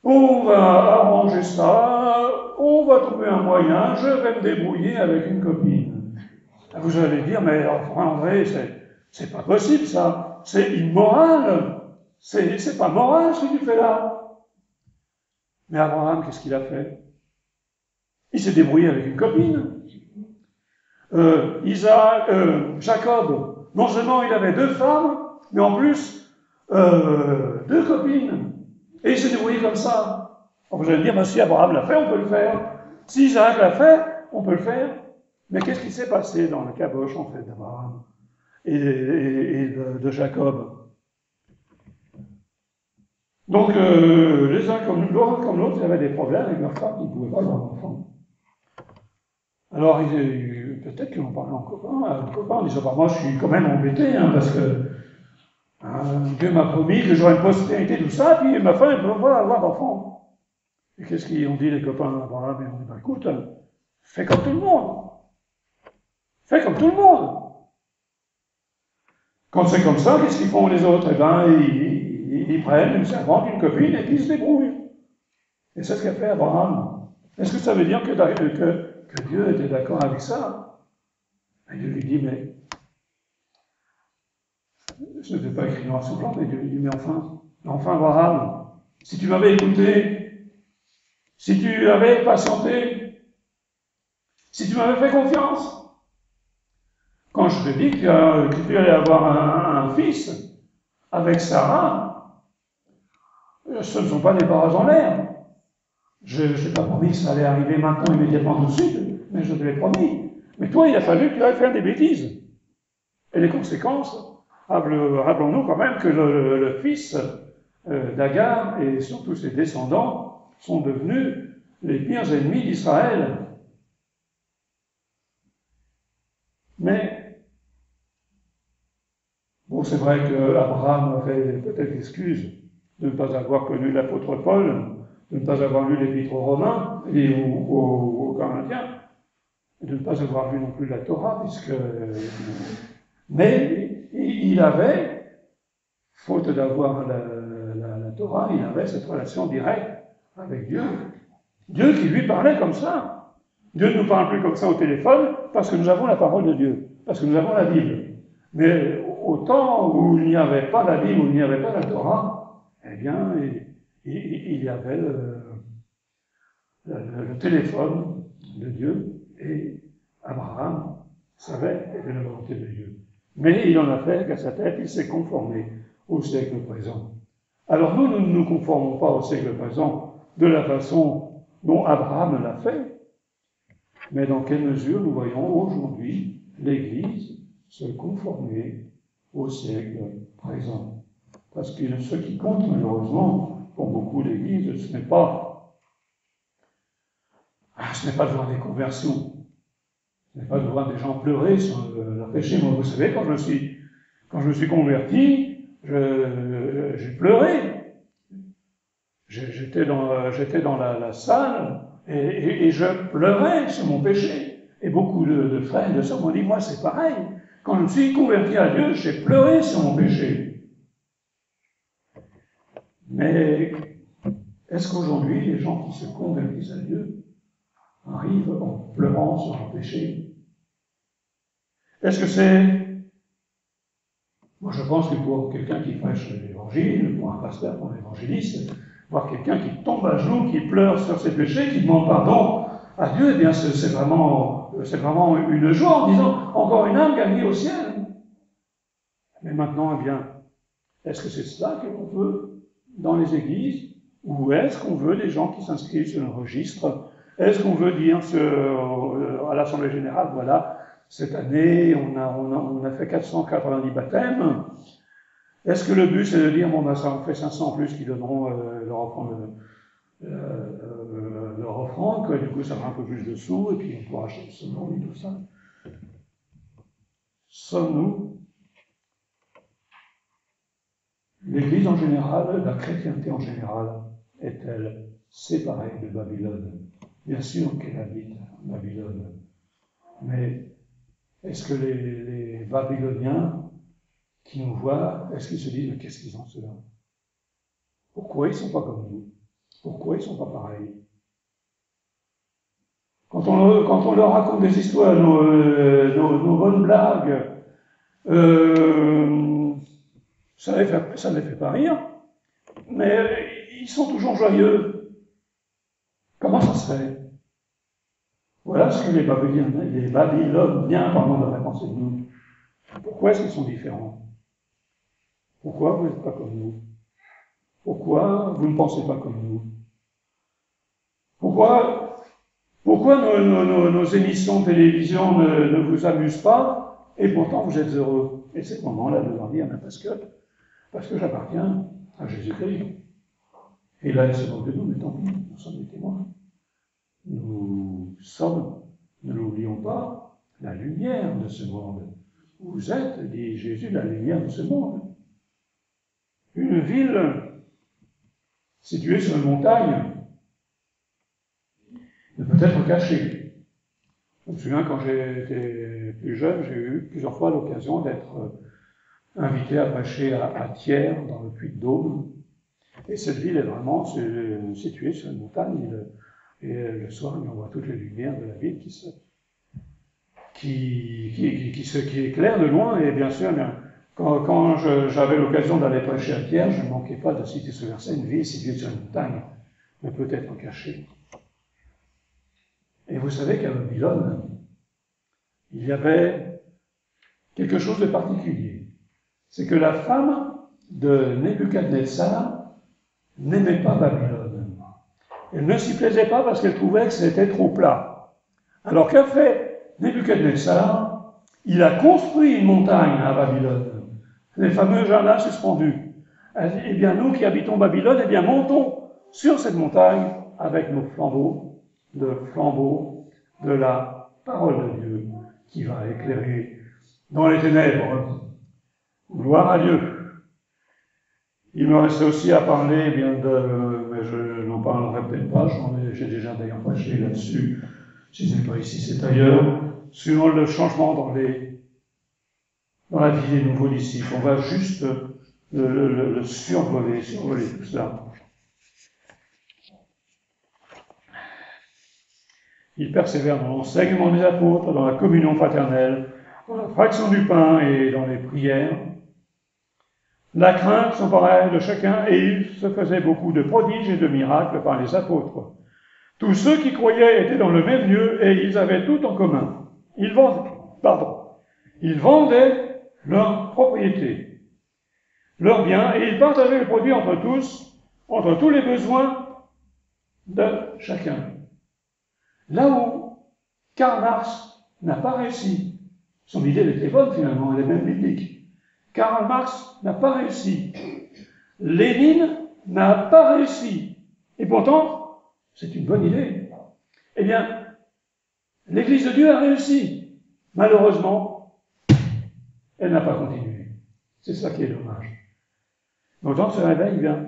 on va arranger ça, on va trouver un moyen, je vais me débrouiller avec une copine. Vous allez dire, mais enfin André, c'est pas possible ça, c'est immoral, c'est pas moral ce que tu fais là. Mais Abraham, qu'est-ce qu'il a fait? Il s'est débrouillé avec une copine. Jacob, non seulement il avait 2 femmes, mais en plus 2 copines. Et il s'est débrouillé comme ça. Alors vous allez me dire, si Abraham l'a fait, on peut le faire. Si Isaac l'a fait, on peut le faire. Mais qu'est-ce qui s'est passé dans le caboche, en fait, d'Abraham et de Jacob? Donc, les uns comme l'autre, ils avaient des problèmes avec leur femme, ils ne pouvaient pas avoir d'enfants. Alors, peut-être qu'ils en parlaient en copain, en disant, moi, je suis quand même embêté, parce que Dieu m'a promis que j'aurais une postérité, tout ça, puis ma femme ne peut pas avoir d'enfants. Et qu'est-ce qu'ils ont dit, les copains d'Abraham? Ils ont dit, écoute, fais comme tout le monde. Fais comme tout le monde. Quand c'est comme ça, qu'est-ce qu'ils font les autres? Eh bien, ils prennent une servante, une copine, et puis ils se débrouillent. Et c'est ce qu'a fait Abraham. Est-ce que ça veut dire que Dieu était d'accord avec ça? Et Dieu lui dit, mais ce n'était pas écrit noir sur blanc, mais Dieu lui dit, mais enfin Abraham, si tu m'avais écouté, si tu avais patienté, si tu m'avais fait confiance, quand je te dis que tu allais avoir un fils avec Sarah, ce ne sont pas des paroles en l'air. Je n'ai pas promis que ça allait arriver maintenant, immédiatement, tout de suite, mais je te l'ai promis. Mais toi, il a fallu que tu ailles faire des bêtises. Et les conséquences, rappelons-nous quand même que le fils d'Agar et surtout ses descendants sont devenus les pires ennemis d'Israël. Mais, bon, c'est vrai qu'Abraham avait peut-être l'excuse de ne pas avoir connu l'apôtre Paul, de ne pas avoir lu l'Épître aux Romains et aux Corinthiens, de ne pas avoir lu non plus la Torah, mais il avait, faute d'avoir la Torah, il avait cette relation directe avec Dieu. Dieu qui lui parlait comme ça. Dieu ne nous parle plus comme ça au téléphone parce que nous avons la parole de Dieu, parce que nous avons la Bible. Mais au temps où il n'y avait pas la Bible, où il n'y avait pas la Torah, eh bien, il y avait le téléphone de Dieu et Abraham savait quelle était la volonté de Dieu. Mais il en a fait qu'à sa tête, il s'est conformé au siècle présent. Alors nous ne nous conformons pas au siècle présent de la façon dont Abraham l'a fait, mais dans quelle mesure nous voyons aujourd'hui l'Église se conformer au siècle présent. Parce que ce qui compte, malheureusement, pour beaucoup d'Églises, ce n'est pas de voir des conversions. Je n'ai pas de voir des gens pleurer sur leur péché. Moi, vous savez, quand je me suis converti, j'ai pleuré. J'étais dans la salle et je pleurais sur mon péché. Et beaucoup de frères et de sœurs m'ont dit, moi c'est pareil. Quand je me suis converti à Dieu, j'ai pleuré sur mon péché. Mais est-ce qu'aujourd'hui, les gens qui se convertissent à Dieu arrivent en pleurant sur leur péché? Est-ce que c'est... Moi je pense que pour quelqu'un qui prêche l'évangile, pour un pasteur, pour un évangéliste, voir quelqu'un qui tombe à genoux, qui pleure sur ses péchés, qui demande pardon à Dieu, eh bien c'est vraiment une joie en disant encore une âme gagnée au ciel. Mais maintenant, eh bien, est-ce que c'est cela que l'on veut dans les églises? Ou est-ce qu'on veut des gens qui s'inscrivent sur un registre? Est-ce qu'on veut dire à l'Assemblée Générale, voilà, cette année, on a fait 490 baptêmes. Est-ce que le but, c'est de dire, bon, ben, ça en fait 500 en plus qui donneront leur offrande, quoi. Du coup, ça fera un peu plus de sous, et puis on pourra acheter le saumon et tout ça. Sommes-nous, l'Église en général, la chrétienté en général, est-elle séparée de Babylone? Bien sûr qu'elle habite Babylone, mais est-ce que les Babyloniens qui nous voient, est-ce qu'ils se disent, mais qu'est-ce qu'ils ont ceux-là? Pourquoi ils ne sont pas comme nous? Pourquoi ils ne sont pas pareils? Quand on leur raconte des histoires, nos bonnes blagues, ça ne les fait pas rire, mais ils sont toujours joyeux. Comment ça se fait? Voilà ce que les Babyloniens devraient penser de nous. Pourquoi est-ce qu'ils sont différents? Pourquoi vous n'êtes pas comme nous? Pourquoi vous ne pensez pas comme nous? Pourquoi nos émissions de télévision ne vous amusent pas, et pourtant vous êtes heureux? Et c'est le moment-là de leur dire, parce que j'appartiens à Jésus-Christ. Et là, il se moque de nous, mais tant pis, nous sommes des témoins. Nous sommes, ne l'oublions pas, la lumière de ce monde. Vous êtes, dit Jésus, la lumière de ce monde. Une ville située sur une montagne ne peut être cachée. Je me souviens, quand j'étais plus jeune, j'ai eu plusieurs fois l'occasion d'être invité à prêcher à Thiers, dans le Puy-de-Dôme. Et cette ville est vraiment située sur une montagne. Et le soir, on voit toutes les lumières de la ville qui éclairent de loin. Et bien sûr, quand j'avais l'occasion d'aller prêcher à Thiers, je ne manquais pas de citer ce verset, une ville située sur une montagne ne peut être cachée. Et vous savez qu'à Babylone, il y avait quelque chose de particulier. C'est que la femme de Nebuchadnezzar n'aimait pas Babylone. Elle ne s'y plaisait pas parce qu'elle trouvait que c'était trop plat. Alors qu'a fait Nebuchadnezzar? Il a construit une montagne à Babylone, les fameux jardins suspendus. Elle dit, eh bien nous qui habitons Babylone, eh bien montons sur cette montagne avec nos flambeaux, le flambeau de la parole de Dieu qui va éclairer dans les ténèbres. Gloire à Dieu. Il me reste aussi à parler, mais je n'en parlerai peut-être pas, j'ai déjà d'ailleurs prêché là-dessus, si ce n'est pas ici, c'est ailleurs, sur le changement dans la vie des nouveaux disciples. On va juste le survoler tout ça. Ils persévèrent dans l'enseignement des apôtres, dans la communion fraternelle, dans la fraction du pain et dans les prières. La crainte s'emparait de chacun et il se faisait beaucoup de prodiges et de miracles par les apôtres. Tous ceux qui croyaient étaient dans le même lieu et ils avaient tout en commun. Ils vendaient leurs propriétés, leurs biens, et ils partageaient les produits entre tous les besoins de chacun. Là où Karl Marx n'a pas réussi, son idée était bonne finalement, elle est même biblique. Karl Marx n'a pas réussi. Lénine n'a pas réussi. Et pourtant, c'est une bonne idée. Eh bien, l'Église de Dieu a réussi. Malheureusement, elle n'a pas continué. C'est ça qui est dommage. Donc dans ce réveil, eh bien,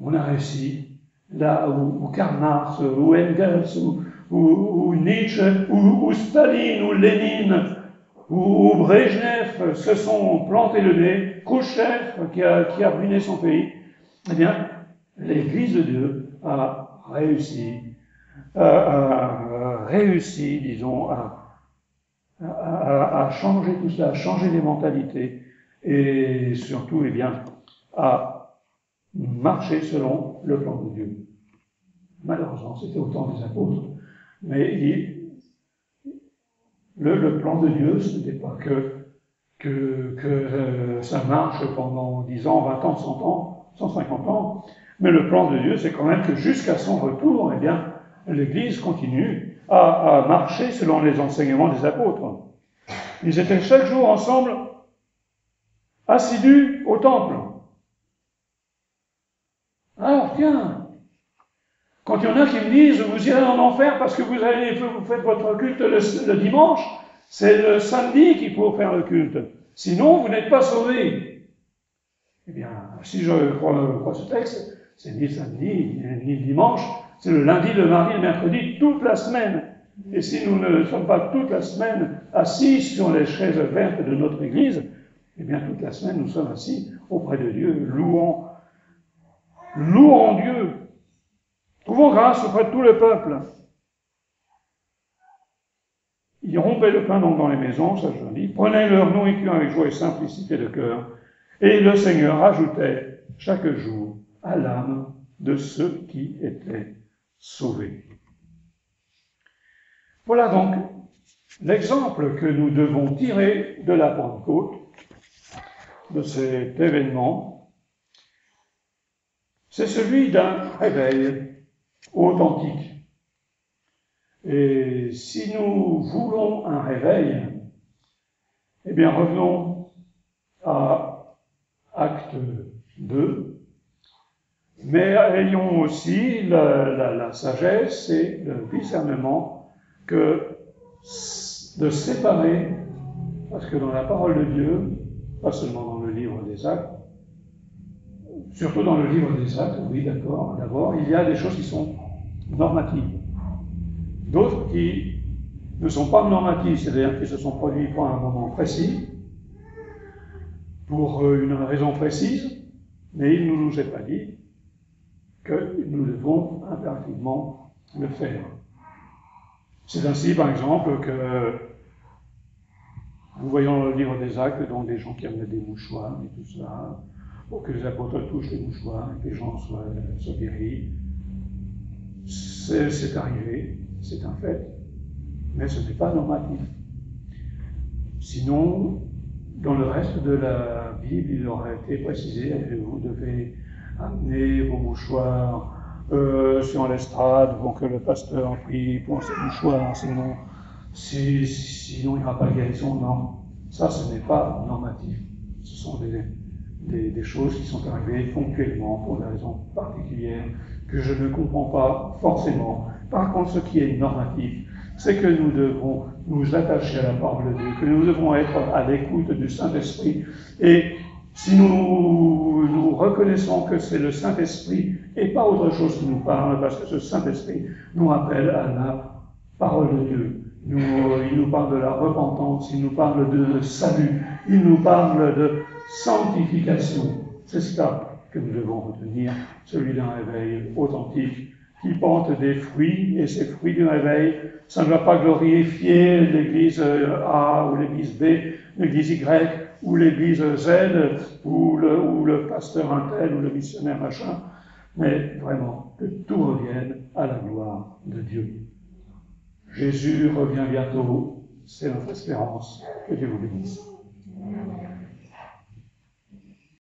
on a réussi, là où Karl Marx, ou Engels, ou Nietzsche, ou Staline, ou Lénine, ou Brejnev se sont plantés le nez, Khrouchtchev qui a ruiné son pays, eh bien, l'Église de Dieu a réussi, disons, à changer tout ça, à changer les mentalités, et surtout, eh bien, à marcher selon le plan de Dieu. Malheureusement, c'était au temps des apôtres, mais le plan de Dieu, ce n'était pas que ça marche pendant 10 ans, 20 ans, 100 ans, 150 ans, mais le plan de Dieu, c'est quand même que jusqu'à son retour, eh bien, l'Église continue à marcher selon les enseignements des apôtres. Ils étaient chaque jour ensemble, assidus au temple. Alors, tiens, quand il y en a qui me disent, vous irez en enfer parce que vous faites votre culte le dimanche, c'est le samedi qu'il faut faire le culte. Sinon, vous n'êtes pas sauvés. Eh bien, si je crois ce texte, c'est ni le samedi, ni le dimanche, c'est le lundi, le mardi, le mercredi, toute la semaine. Et si nous ne sommes pas toute la semaine assis sur les chaises vertes de notre Église, eh bien, toute la semaine, nous sommes assis auprès de Dieu, louant Dieu, trouvons grâce auprès de tout le peuple. Ils rompaient le pain donc dans les maisons, ça je le dis, prenaient leur nourriture avec joie et simplicité de cœur, et le Seigneur ajoutait chaque jour à l'âme de ceux qui étaient sauvés. Voilà donc l'exemple que nous devons tirer de la Pentecôte, de cet événement. C'est celui d'un réveil authentique. Et si nous voulons un réveil, eh bien revenons à Acte 2, mais ayons aussi la sagesse et le discernement que de séparer, parce que dans la parole de Dieu, pas seulement dans le livre des Actes, surtout dans le livre des Actes, oui d'accord, d'abord, il y a des choses qui sont normatives. D'autres qui ne sont pas normatives, c'est-à-dire qui se sont produits pour un moment précis, pour une raison précise, mais il ne nous est pas dit que nous devons impérativement le faire. C'est ainsi, par exemple, que nous voyons dans le livre des Actes, donc des gens qui amenaient des mouchoirs et tout ça, pour que les apôtres touchent les mouchoirs et que les gens soient guéris. C'est arrivé, c'est un fait, mais ce n'est pas normatif. Sinon, dans le reste de la Bible, il aurait été précisé, vous devez amener vos mouchoirs sur l'estrade pour que le pasteur prie pour ces mouchoirs, sinon il n'y aura pas de guérison. Non, ça ce n'est pas normatif. Ce sont des choses qui sont arrivées ponctuellement pour des raisons particulières que je ne comprends pas forcément. Par contre, ce qui est normatif, c'est que nous devons nous attacher à la parole de Dieu, que nous devons être à l'écoute du Saint-Esprit. Et si nous reconnaissons que c'est le Saint-Esprit et pas autre chose qui nous parle, parce que ce Saint-Esprit nous rappelle à la parole de Dieu. Il nous parle de la repentance, il nous parle de salut, il nous parle de sanctification. C'est cela que nous devons retenir, celui d'un réveil authentique qui porte des fruits, et ces fruits du réveil, ça ne va pas glorifier l'église A ou l'église B, l'église Y ou l'église Z ou le pasteur un tel ou le missionnaire machin, mais vraiment que tout revienne à la gloire de Dieu. Jésus revient bientôt, c'est notre espérance. Que Dieu vous bénisse.